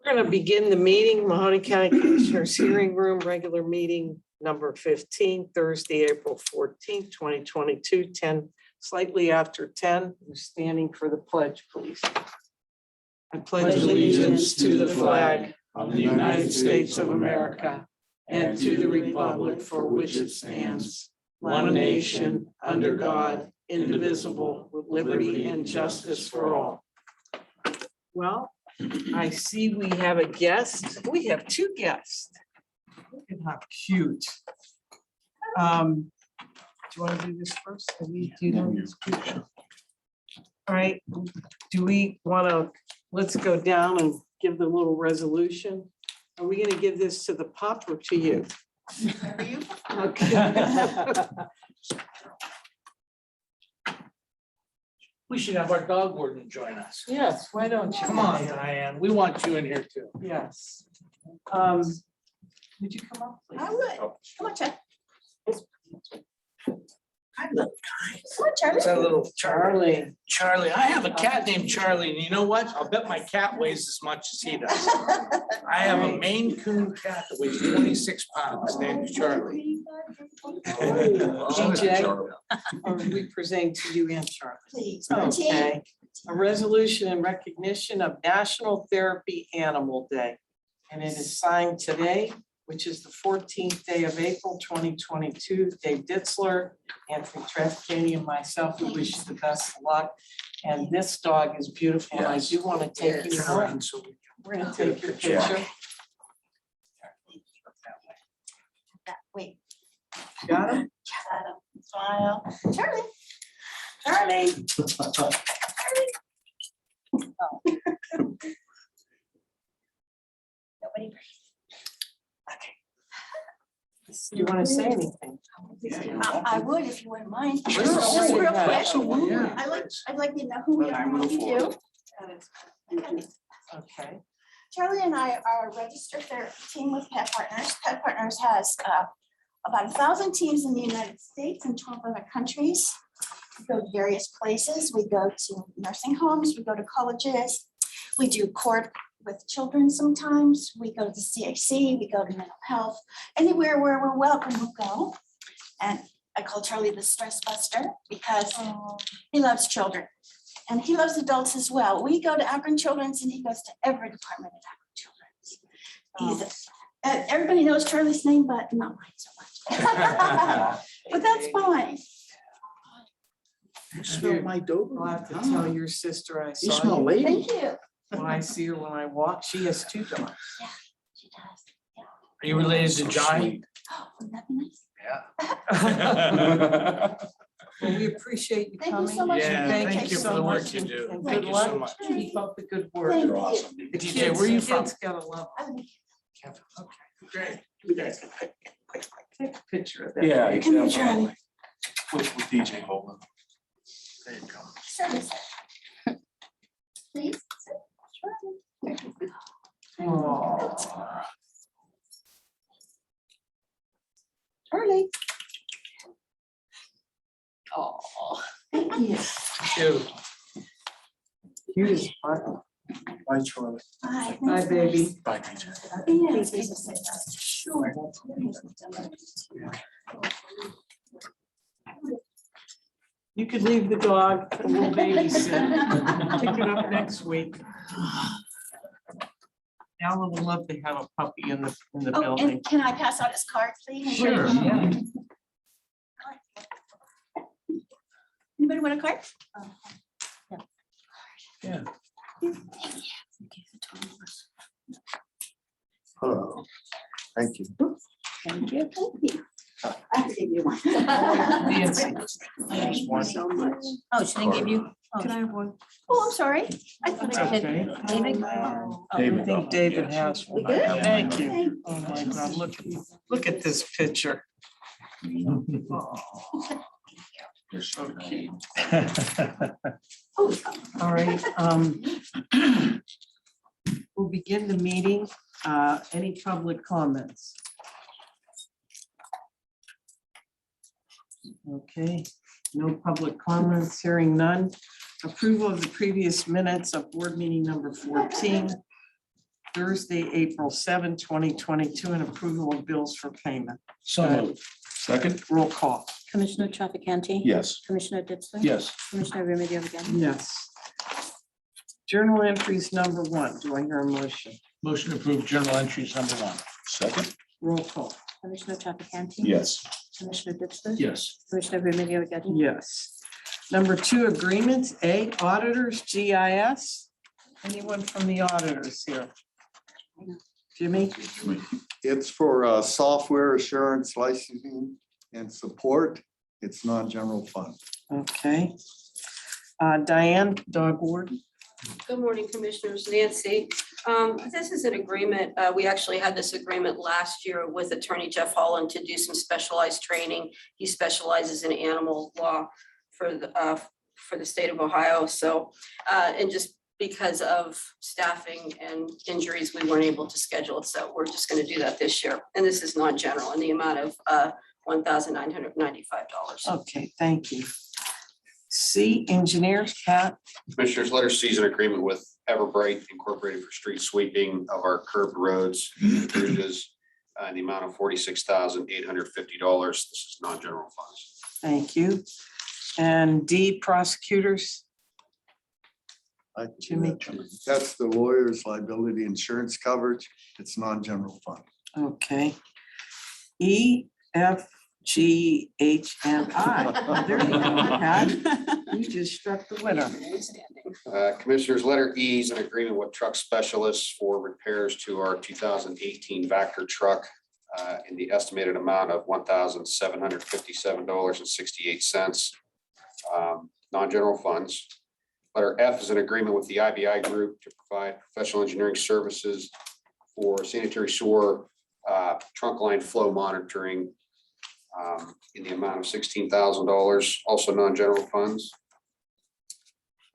We're going to begin the meeting, Mahoning County Commissioners Hearing Room, regular meeting number 15, Thursday, April 14th, 2022, 10, slightly after 10. Who's standing for the pledge, please? I pledge allegiance to the flag of the United States of America and to the republic for which it stands, one nation, under God, indivisible, with liberty and justice for all. Well, I see we have a guest. We have two guests. Look at how cute. Do you want to do this first? Can we do that? All right. Do we want to, let's go down and give the little resolution. Are we going to give this to the pup or to you? Okay. We should have our dog warden join us. Yes, why don't you? Come on, Diane, we want you in here too. Yes. Would you come up, please? I would. Come on, Chuck. I love Come on, Charlie. It's a little Charlie. Charlie, I have a cat named Charlie, and you know what? I'll bet my cat weighs as much as he does. I have a Maine Coon cat that weighs 26 pounds, named Charlie. DJ, are we presenting to you and Charlie? Please. Okay. A resolution in recognition of National Therapy Animal Day. And it is signed today, which is the 14th day of April, 2022. Dave Ditzler, Anthony Trafficani, and myself, we wish you the best of luck. And this dog is beautiful. And I do want to take you home. We're going to take your picture. Wait. Got him? Smile. Charlie. Charlie. Nobody breathe. Do you want to say anything? I would if you wouldn't mind. Sure. Just real quick. Absolutely. I'd like you to know who we are and what we do. Okay. Charlie and I are a registered therapy team with Pet Partners. Pet Partners has about 1,000 teams in the United States and 12 other countries. We go to various places. We go to nursing homes, we go to colleges, we do court with children sometimes, we go to the CAC, we go to mental health, anywhere where we're welcome, we'll go. And I call Charlie the stress buster because he loves children. And he loves adults as well. We go to Akron Children's and he goes to every department at Akron Children's. Everybody knows Charlie's name, but not mine so much. But that's fine. You smell my dog? I'll have to tell your sister I You saw smell you. lady. Thank you. When I see her when I walk, she has two dogs. Yeah, she does. Yeah. Are you related to Johnny? Oh, wouldn't that be nice? Yeah. Well, we appreciate you Thank you coming. so much. Yeah, Thank you for so the work much, you and- do. and Thank good you so luck. much. Keep up the good work. Thank You're you. awesome. The DJ, kids- where are you the from? kids gotta love Okay, great. it. Take a picture of that. Yeah. Come here, Charlie. With DJ Holden. There you go. Service. Please. Aw. Charlie. Aw. Thank you. Cute. Cute as fun. Bye, Charlie. Bye. Bye, baby. Bye, DJ. Yeah. Sure. You could leave the dog, and we'll babysit. Pick it up next week. Alan would love to have a puppy in the Oh, building. and can I pass out his card, please? Sure, yeah. Anybody want a card? Yeah. Hello. Thank you. Thank you. Thank you. I have to give you one. Nancy. Thank you so much. Oh, should I give you? Can I have one? Oh, I'm sorry. I thought It's I did. okay. David? I think David has one. We good? Thank you. Thank Oh my God, look at this picture. Oh, you're so cute. Oh, All right, we'll begin the meeting. Any public comments? Okay, no public comments, hearing none. Approval of the previous minutes of board meeting number 14, Thursday, April 7, 2022, and approval of bills for payment. So moved. Second? Roll call. Commissioner Trafficante. Yes. Commissioner Ditzler. Yes. Commissioner Remedy Agati. Yes. Journal entries number 1. Do I hear a motion? Motion to approve journal entries number 1. Second? Roll call. Commissioner Trafficante. Yes. Commissioner Ditzler. Yes. Commissioner Remedy Agati. Yes. Number 2, agreements. A, auditors, GIS. Anyone from the auditors here? Jimmy? It's for software assurance licensing and support. It's non-general fund. Okay. Diane, dog warden. Good morning, Commissioners. Nancy. This is an agreement. We actually had this agreement last year with Attorney Jeff Holland to do some specialized training. He specializes in animal law for the state of Ohio. So, and just because of staffing and injuries, we weren't able to schedule it. So we're just going to do that this year. And this is non-general in the amount of $1,995. Okay, thank you. C, engineers, Pat. Commissioners, letter C is an agreement with Everbright Incorporated for street sweeping of our curbed roads and bridges in the amount of $46,850. This is non-general funds. Thank you. And D, prosecutors. Jimmy. That's the lawyer's liability insurance coverage. It's non-general fund. Okay. E, F, G, H, and I. There you go, Pat. You just struck the winner. Commissioners, letter E is an agreement with truck specialists for repairs to our 2018 Vector truck in the estimated amount of $1,757.68. Non-general funds. Letter F is an agreement with the IBI group to provide professional engineering services for sanitary sewer trunk line flow monitoring in the amount of $16,000, also non-general funds.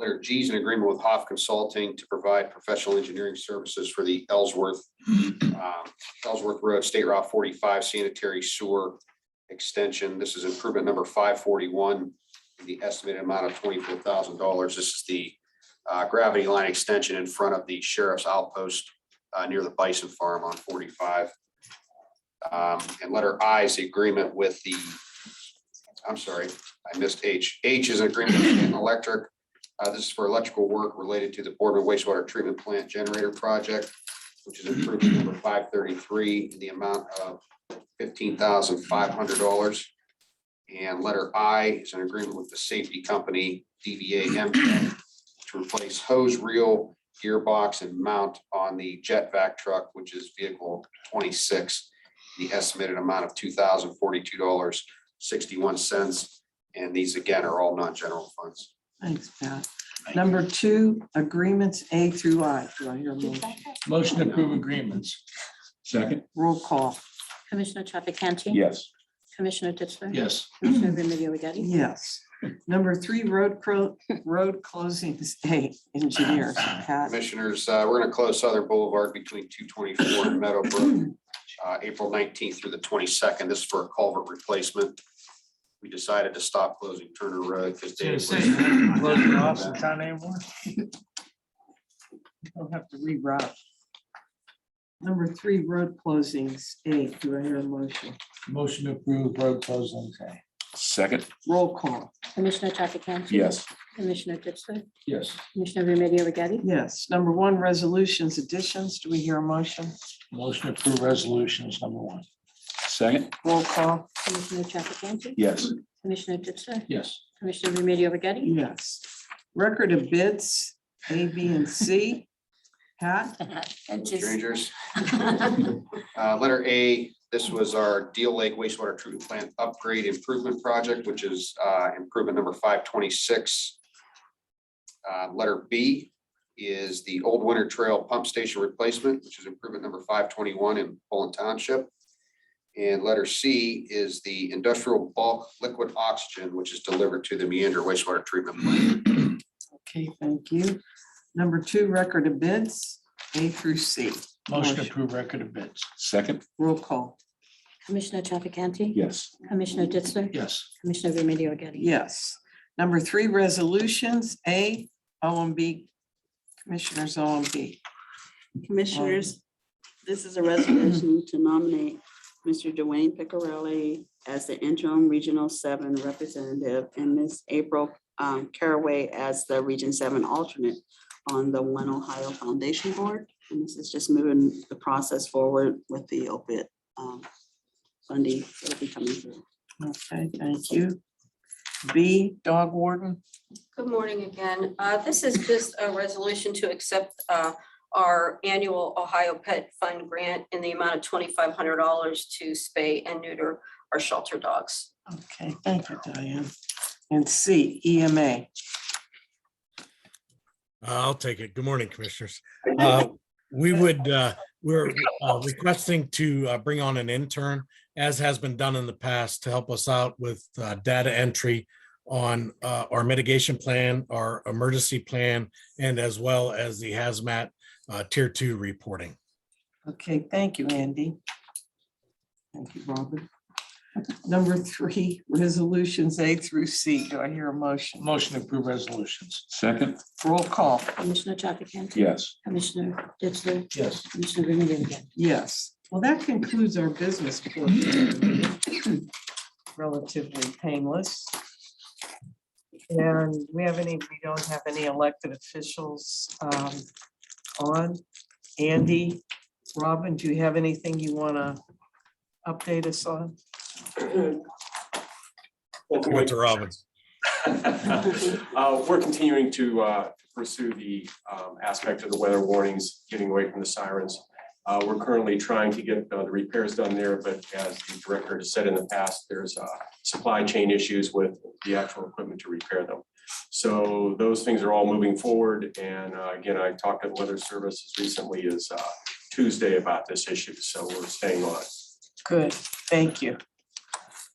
Letter G is an agreement with Hoff Consulting to provide professional engineering services for the Ellsworth Road State Route 45 sanitary sewer extension. This is improvement number 541. The estimated amount of $24,000. This is the gravity line extension in front of the sheriff's outpost near the Bison Farm on 45. And letter I is the agreement with the, I'm sorry, I missed H. H is an agreement with Stanton Electric. This is for electrical work related to the Boardman Wastewater Treatment Plant Generator Project, which is improvement number 533 in the amount of $15,500. And letter I is an agreement with the safety company DVA MTech to replace hose reel, gearbox, and mount on the jet vac truck, which is vehicle 26. The estimated amount of $2,042.61. And these again are all non-general funds. Thanks, Pat. Number 2, agreements A through I. Do I hear a motion? Motion to approve agreements. Second? Roll call. Commissioner Trafficante. Yes. Commissioner Ditzler. Yes. Commissioner Remedy Agati. Yes. Number 3, road closings. A, engineers, Pat. Commissioners, we're going to close Southern Boulevard between 224 and Meadowbrook, April 19th through the 22nd. This is for a culvert replacement. We decided to stop closing Turner Road because Dave was. Closing off in town anymore? Don't have to reroute. Number 3, road closings. A, do I hear a motion? Motion to approve road closings. Second? Roll call. Commissioner Trafficante. Yes. Commissioner Ditzler. Yes. Commissioner Remedy Agati. Yes. Number 1, resolutions, additions. Do we hear a motion? Motion to approve resolutions number 1. Second? Roll call. Commissioner Trafficante. Yes. Commissioner Ditzler. Yes. Commissioner Remedy Agati. Yes. Record of bids, A, B, and C. Pat? And just- Strangers. Letter A, this was our Deal Lake wastewater treatment plant upgrade improvement project, which is improvement number 526. Letter B is the Old Winter Trail pump station replacement, which is improvement number 521 in Poland Township. And letter C is the industrial bulk liquid oxygen, which is delivered to the Meander wastewater treatment plant. Okay, thank you. Number 2, record of bids, A through C. Motion to approve record of bids. Second? Roll call. Commissioner Trafficante. Yes. Commissioner Ditzler. Yes. Commissioner Remedy Agati. Yes. Number 3, resolutions, A, O and B, Commissioners O and B. Commissioners, this is a resolution to nominate Mr. Dwayne Picarelli as the interim Regional 7 representative and Ms. April Caraway as the Region 7 alternate on the One Ohio Foundation Board. And this is just moving the process forward with the opiate funding that will be coming through. Okay, thank you. B, dog warden. Good morning again. This is just a resolution to accept our annual Ohio Pet Fund grant in the amount of $2,500 to spay and neuter our shelter dogs. Okay, thank you, Diane. And C, EMA. I'll take it. Good morning, Commissioners. We're requesting to bring on an intern, as has been done in the past, to help us out with data entry on our mitigation plan, our emergency plan, and as well as the hazmat tier 2 reporting. Okay, thank you, Andy. Thank you, Robin. Number 3, resolutions A through C. Do I hear a motion? Motion to approve resolutions. Second. Roll call. Commissioner Trafficant. Yes. Commissioner Ditzler. Yes. Commissioner Remedy Agati. Yes. Well, that concludes our business portion of the meeting. Relatively painless. And we don't have any elected officials on. Andy, Robin, do you have anything you want to update us on? Went to Robbins. We're continuing to pursue the aspect of the weather warnings, getting away from the sirens. We're currently trying to get the repairs done there, but as the director has said in the past, there's supply chain issues with the actual equipment to repair them. So those things are all moving forward. And again, I talked to the Weather Service as recently as Tuesday about this issue. So we're staying on. Good, thank you.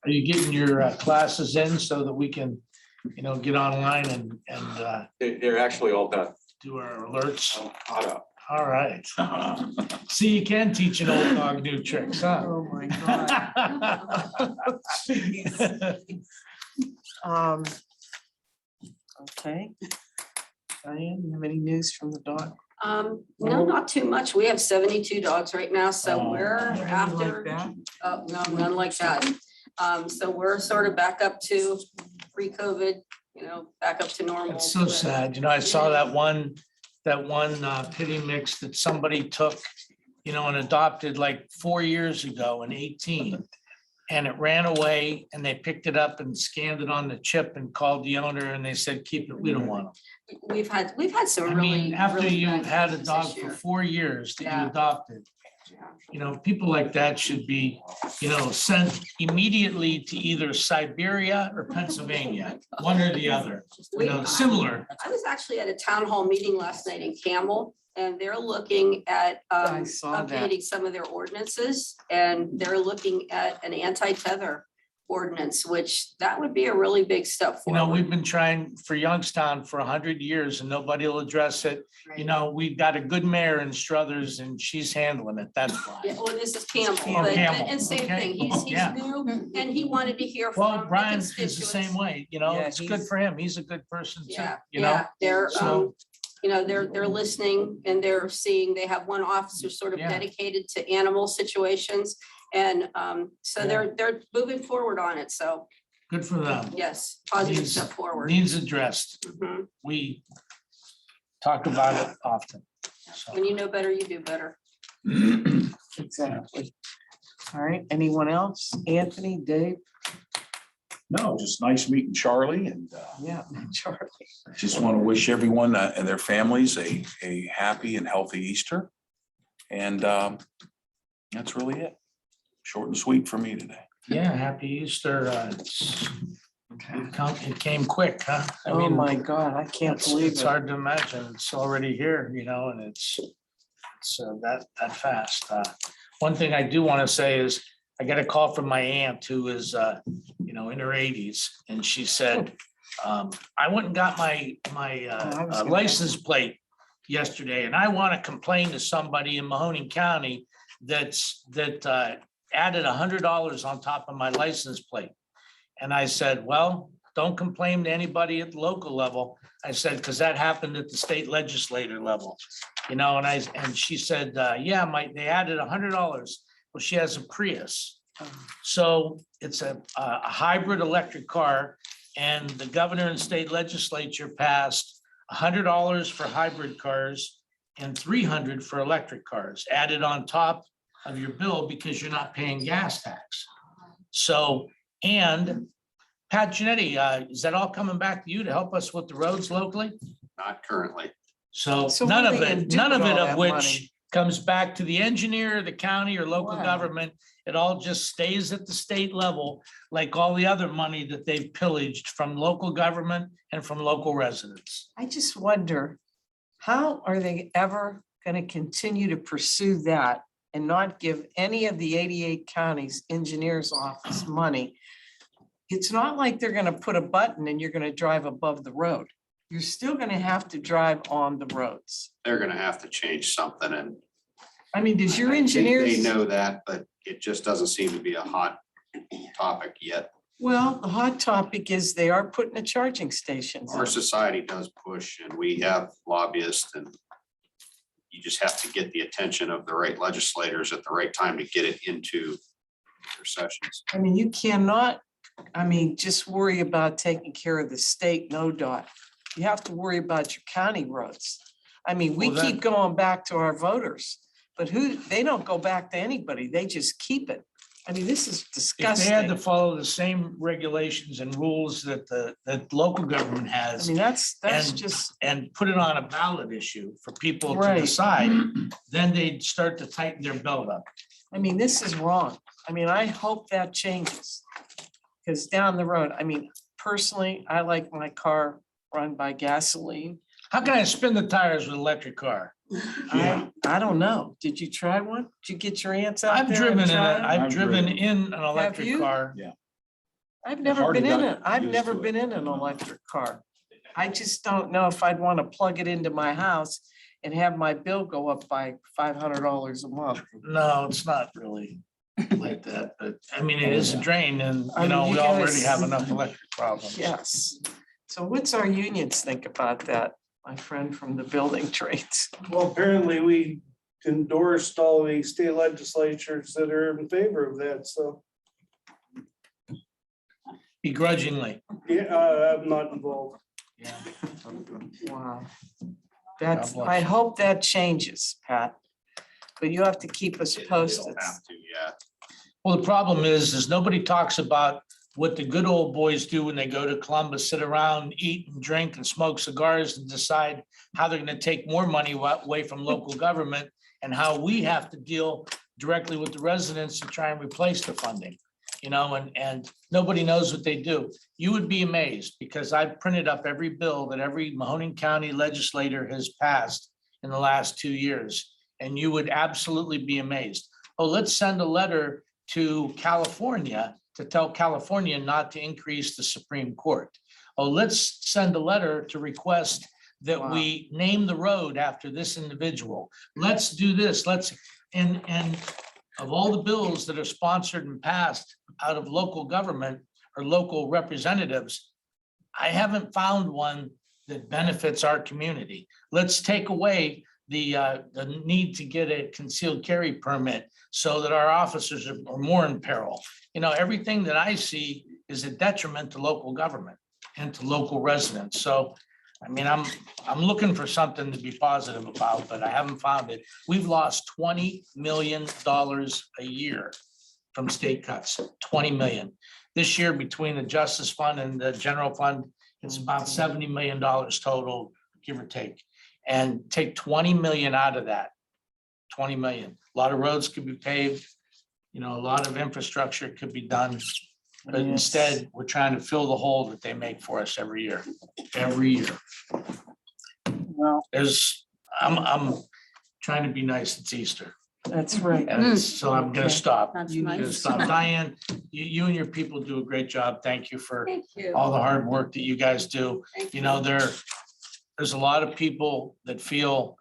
Are you getting your classes in so that we can, get online and They're actually all done. do our alerts? Caught up. All right. See, you can teach an old dog new tricks, huh? Oh, my God. Jeez. Okay. Diane, you have any news from the dog? No, not too much. We have 72 dogs right now, so Oh. we're Anything after, like that? no, none like that. So we're sort of back up to pre-COVID, back up to normal. It's so sad. I saw that one pity mix that somebody took, and adopted like 4 years ago in 18. And it ran away and they picked it up and scanned it on the chip and called the owner and they said, keep it, we don't want them. We've had some I really. mean, after really you bad had a cases dog this for year. 4 years that Yeah. you adopted, Yeah. people like that should be, sent immediately to either Siberia or Pennsylvania, one or the other, similar. I was actually at a town hall meeting last night in Campbell, and they're looking at I saw that. updating some of their ordinances, and they're looking at an anti-tether ordinance, which that would be a really big step forward. We've been trying for Youngstown for 100 years and nobody will address it. Right. We've got a good mayor in Struthers and she's handling it. That's why. Yeah, well, this is Campbell, Campbell. and same Okay. thing, he's Yeah. new, and he wanted to hear from. Well, the Brian is the constituents. same way, Yeah, it's good he's- for him. He's a good person too, Yeah, they're, So- they're listening and they're seeing, they have one officer sort of Yeah. dedicated to animal situations. And so they're moving forward on it. So Good for them. yes, positive Needs- step forward. Needs addressed. Mhm. We talk about it often. So. When you know better, you do better. Exactly. All right, anyone else? Anthony, Dave? No, just nice meeting Charlie, and Yeah, Charlie. just want to wish everyone and their families a happy and healthy Easter. And that's really it. Short and sweet for me today. Yeah, happy Easter. It came quick, huh? I Oh, mean, my God, I can't It's believe it's it. hard to imagine. It's already here, and it's that fast. One thing I do want to say is I got a call from my aunt who is, in her 80s, and she said, I went and got my I was gonna license plate yesterday, and I want to complain to somebody in Mahoning County that added $100 on top of my license plate. And I said, well, don't complain to anybody at the local level. I said, because that happened at the state legislator level, and she said, yeah, they added $100. Well, she has a Prius. So it's a hybrid electric car, and the governor and state legislature passed $100 for hybrid cars and $300 for electric cars added on top of your bill because you're not paying gas tax. So, and Pat Genetti, is that all coming back to you to help us with the roads locally? Not currently. So So none what are of they gonna it, do none of with it all of that which money? comes back to the engineer, the county or local Wow. government. It all just stays at the state level, like all the other money that they've pillaged from local government and from local residents. I just wonder, how are they ever gonna continue to pursue that and not give any of the 88 counties engineers office money? It's not like they're gonna put a button and you're gonna drive above the road. You're still gonna have to drive on the roads. They're gonna have to change something, and I mean, does your I think engineers? they know that, but it just doesn't seem to be a hot topic yet. Well, the hot topic is they are putting a charging stations. Our in. society does push, and we have lobbyists, and you just have to get the attention of the right legislators at the right time to get it into their sessions. I mean, you cannot, just worry about taking care of the state, NODOT. You have to worry about your county roads. We Well, that- keep going back to our voters, but they don't go back to anybody. They just keep it. This is If they had to disgusting. follow the same regulations and rules that that local government has That's and- just, and put it on a ballot issue for people to Right. decide, then they'd start to tighten their belt up. this is wrong. I hope that changes. Because down the road, personally, I like my car run by gasoline. How can I spin the tires with an electric car? I don't know. Did you try one? Did you get your ants out I've there? driven and in try it. 'em? I've driven in an electric you? car. I've never hardly been in got it. I've used never to it. been in an electric car. I just don't know if I'd want to plug it into my house and have my bill go up by $500 a month. No, it's not really like that, but it is a drain and, I mean, we you already guys- have enough electric problems. Yes. So what's our unions think about that? My friend from the building trades. Well, apparently we endorsed all the state legislatures that are in favor of that, so, Begrudgingly. yeah, I'm not involved. Yeah. Wow. That's, bless I you. hope that changes, Pat. But you have to keep us posted. They'll have to, yeah. Well, the problem is nobody talks about what the good old boys do when they go to Columbus, sit around, eat and drink and smoke cigars and decide how they're gonna take more money away from local government and how we have to deal directly with the residents to try and replace the funding. And nobody knows what they do. You would be amazed because I've printed up every bill that every Mahoning County legislator has passed in the last 2 years. And you would absolutely be amazed. Oh, let's send a letter to California to tell California not to increase the Supreme Court. Oh, let's send a letter to request that we name the road after this individual. Let's do this, and of all the bills that are sponsored and passed out of local government or local representatives, I haven't found one that benefits our community. Let's take away the need to get a concealed carry permit so that our officers are more in peril. Everything that I see is a detriment to local government and to local residents. So, I'm looking for something to be positive about, but I haven't found it. We've lost $20 million a year from state cuts, 20 million. This year, between the Justice Fund and the General Fund, it's about $70 million total, give or take. And take 20 million out of that, 20 million. A lot of roads could be paved, a lot of infrastructure could be done. But Yes. instead, we're trying to fill the hole that they make for us every year. Well, I'm trying to be nice, it's Easter. that's right. So I'm gonna Okay. stop. That's You I'm gonna nice. stop. Diane, you and your people do a great job. Thank you for Thank you. all the hard work that you guys do. Thank There's a lot of people that feel,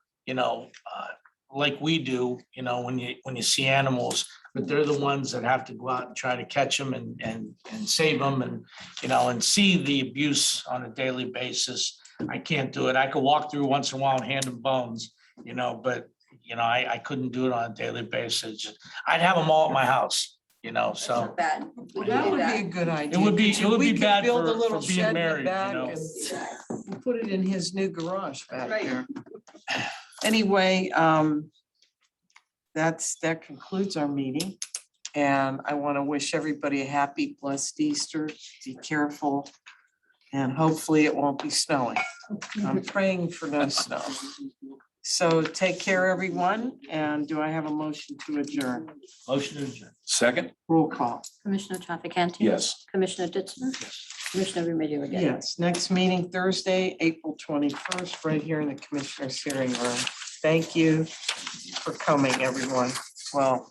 like we do, when you see animals, but they're the ones that have to go out and try to catch them and save them and see the abuse on a daily basis. I can't do it. I could walk through once in a while and hand them bones, you know, but, you know, I couldn't do it on a daily basis. I'd have them all at my house, you know, That's so. not bad. We That do would be that. a good idea. would be- Could it would we be could bad build a for little being shed in the married, you back know. and put it in his new garage back Right. there. Anyway, that concludes our meeting. And I want to wish everybody a happy, blessed Easter. Be careful. And hopefully it won't be snowing. I'm praying for no snow. So take care, everyone. And do I have a motion to adjourn? Motion to adjourn. Second? Roll call. Commissioner Trafficante. Yes. Commissioner Ditzler. Commissioner Remedy Agati. Yes, next meeting Thursday, April 21st, right here in the Commissioners' hearing room. Thank you for coming, everyone. Well.